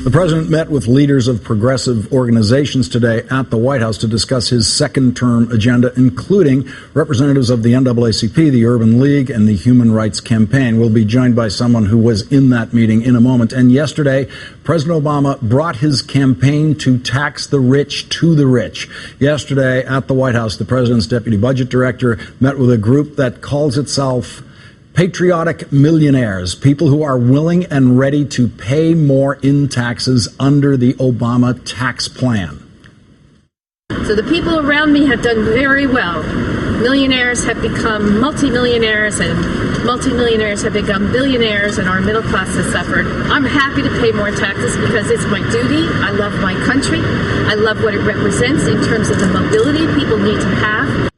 The president met with leaders of progressive organizations today at the White House to discuss his second-term agenda, including representatives of the NAACP, the Urban League, and the Human Rights Campaign. We'll be joined by someone who was in that meeting in a moment. And yesterday, President Obama brought his campaign to tax the rich to the rich. Yesterday at the White House, the president's deputy budget director met with a group that calls itself patriotic millionaires, people who are willing and ready to pay more in taxes under the Obama tax plan. So the people around me have done very well. Millionaires have become multimillionaires, and multimillionaires have become billionaires, and our middle class has suffered. I'm happy to pay more taxes because it's my duty. I love my country. I love what it represents in terms of the mobility people need to have.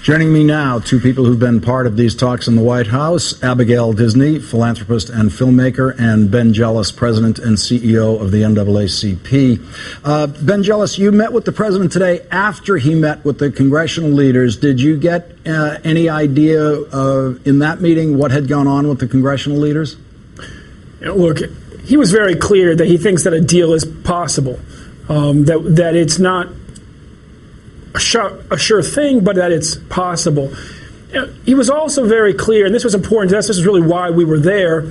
Joining me now, two people who've been part of these talks in the White House, Abigail Disney, philanthropist and filmmaker, and Ben Jealous, president and CEO of the NAACP. Ben Jealous, you met with the president today after he met with the congressional leaders. Did you get any idea in that meeting what had gone on with the congressional leaders? Look, he was very clear that he thinks that a deal is possible, that it's not a sure thing, but that it's possible. He was also very clear, and this was important to us, this is really why we were there,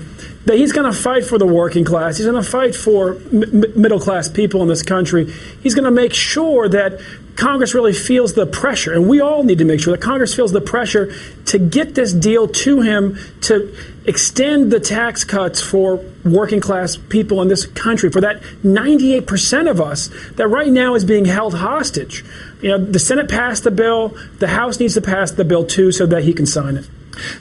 that he's going to fight for the working class. He's going to fight for middle-class people in this country. He's going to make sure that Congress really feels the pressure, and we all need to make sure that Congress feels the pressure to get this deal to him, to extend the tax cuts for working class people in this country, for that 98% of us that right now is being held hostage. You know, the Senate passed the bill, the House needs to pass the bill too so that he can sign it.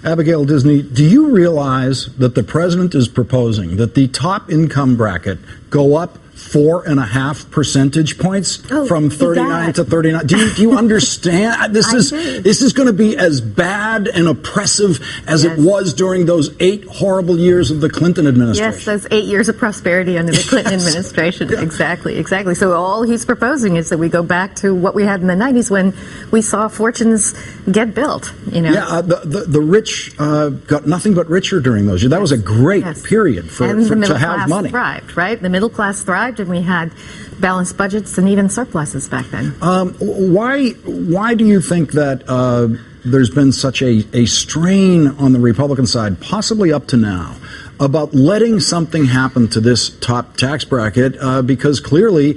Abigail Disney, do you realize that the president is proposing that the top income bracket go up 4.5 percentage points from 39 to 39? Do you understand? This is going to be as bad and oppressive as it was during those 8 horrible years of the Clinton administration. Yes, those 8 years of prosperity under the Clinton administration. Yeah. Exactly. So all he's proposing is that we go back to what we had in the 90s when we saw fortunes get built. You know? Yeah, the rich got nothing but richer during those years. That was a great period to have money. Thrived, right? The middle class thrived, and we had balanced budgets and even surpluses back then. Why do you think that there's been such a strain on the Republican side, possibly up to now, about letting something happen to this top tax bracket? Because clearly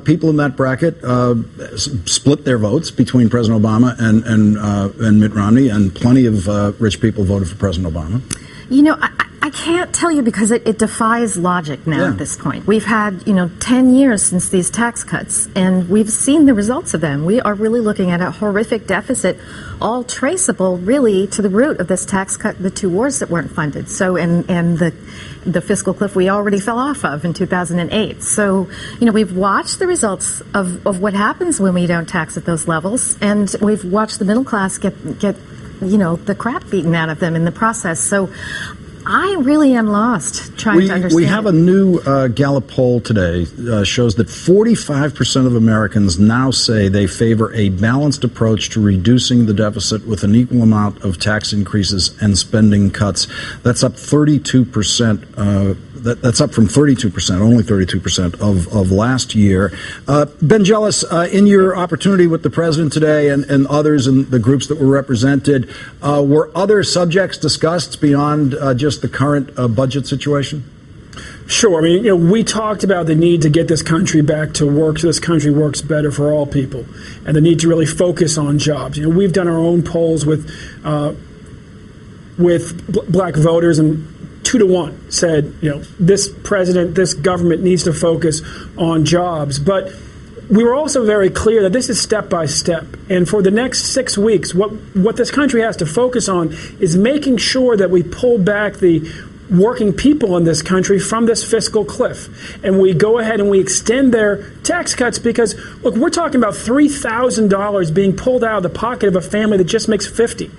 people in that bracket split their votes between President Obama and Mitt Romney, and plenty of rich people voted for President Obama. You know, I can't tell you because it defies logic now at this point. We've had, 10 years since these tax cuts, and we've seen the results of them. We are really looking at a horrific deficit, all traceable really to the root of this tax cut, the 2 wars that weren't funded. So, and the fiscal cliff we already fell off of in 2008. So, we've watched the results of what happens when we don't tax at those levels, and we've watched the middle class get the crap beaten out of them in the process. So I really am lost trying to understand. We have a new Gallup poll today shows that 45% of Americans now say they favor a balanced approach to reducing the deficit with an equal amount of tax increases and spending cuts. That's up 32%. That's up from 32%, only 32% of last year. Ben Jealous, in your opportunity with the president today and others in the groups that were represented, were other subjects discussed beyond just the current budget situation? Sure. I mean, we talked about the need to get this country back to work so this country works better for all people, and the need to really focus on jobs. We've done our own polls with black voters, and 2-to-1 said, this president, this government needs to focus on jobs. But we were also very clear that this is step by step. And for the next 6 weeks, what this country has to focus on is making sure that we pull back the working people in this country from this fiscal cliff. And we go ahead and we extend their tax cuts because, look, we're talking about $3,000 being pulled out of the pocket of a family that just makes $50.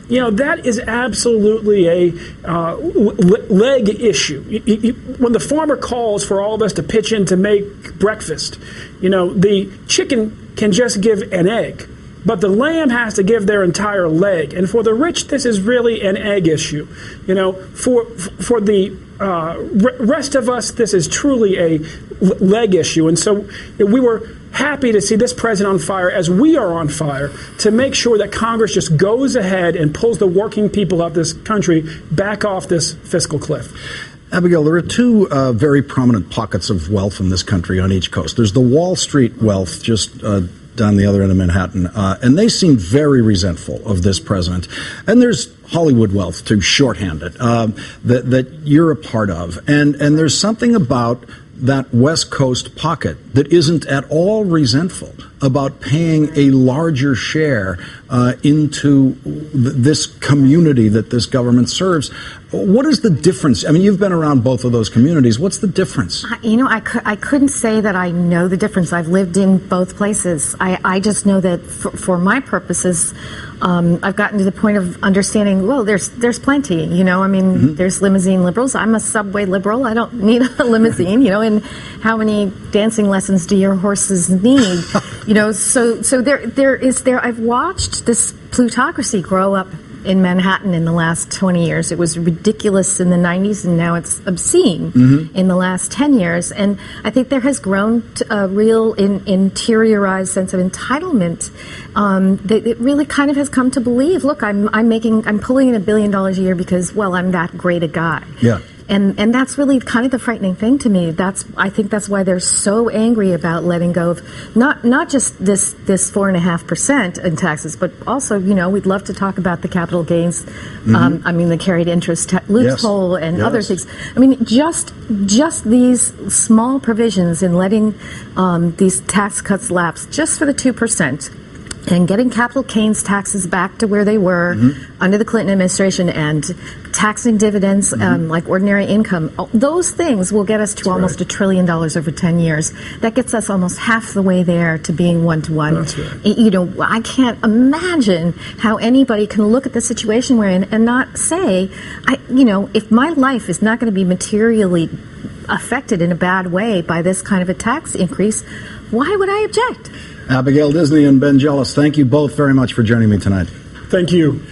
That is absolutely a leg issue. When the farmer calls for all of us to pitch in to make breakfast, the chicken can just give an egg. but the lamb has to give their entire leg. And for the rich, this is really an egg issue. You know, for the rest of us, this is truly a leg issue. And so we were happy to see this president on fire, as we are on fire, to make sure that Congress just goes ahead and pulls the working people of this country back off this fiscal cliff. Abigail, there are two very prominent pockets of wealth in this country on each coast. There's the Wall Street wealth just down the other end of Manhattan, and they seem very resentful of this president. And there's Hollywood wealth, to shorthand it, that you're a part of. And there's something about that West Coast pocket that isn't at all resentful about paying a larger share into this community that this government serves. What is the difference? I mean, you've been around both of those communities. What's the difference? You know, I couldn't say that I know the difference. I've lived in both places. I just know that for my purposes, I've gotten to the point of understanding, well, there's plenty, you know. I mean, there's limousine liberals. I'm a subway liberal. I don't need a limousine, you know. And how many dancing lessons do your horses need? You know, so there I've watched this plutocracy grow up in Manhattan in the last 20 years. It was ridiculous in the 90s, and now it's obscene in the last 10 years. And I think there has grown a real interiorized sense of entitlement that it really kind of has come to believe, look, I'm pulling in $1 billion a year because, well, I'm that great a guy. Yeah. And that's really kind of the frightening thing to me. I think that's why they're so angry about letting go of not just this 4.5% in taxes, but also, you know, we'd love to talk about the capital gains. I mean, the carried interest loophole and other things. I mean, just these small provisions in letting these tax cuts lapse just for the 2%. And getting capital gains taxes back to where they were under the Clinton administration, and taxing dividends like ordinary income, those things will get us to almost $1 trillion over 10 years. That gets us almost half the way there to being one-to-one. That's right. You know, I can't imagine how anybody can look at the situation we're in and not say, you know, if my life is not going to be materially affected in a bad way by this kind of a tax increase, why would I object? Abigail Disney and Ben Jealous, thank you both very much for joining me tonight. Thank you.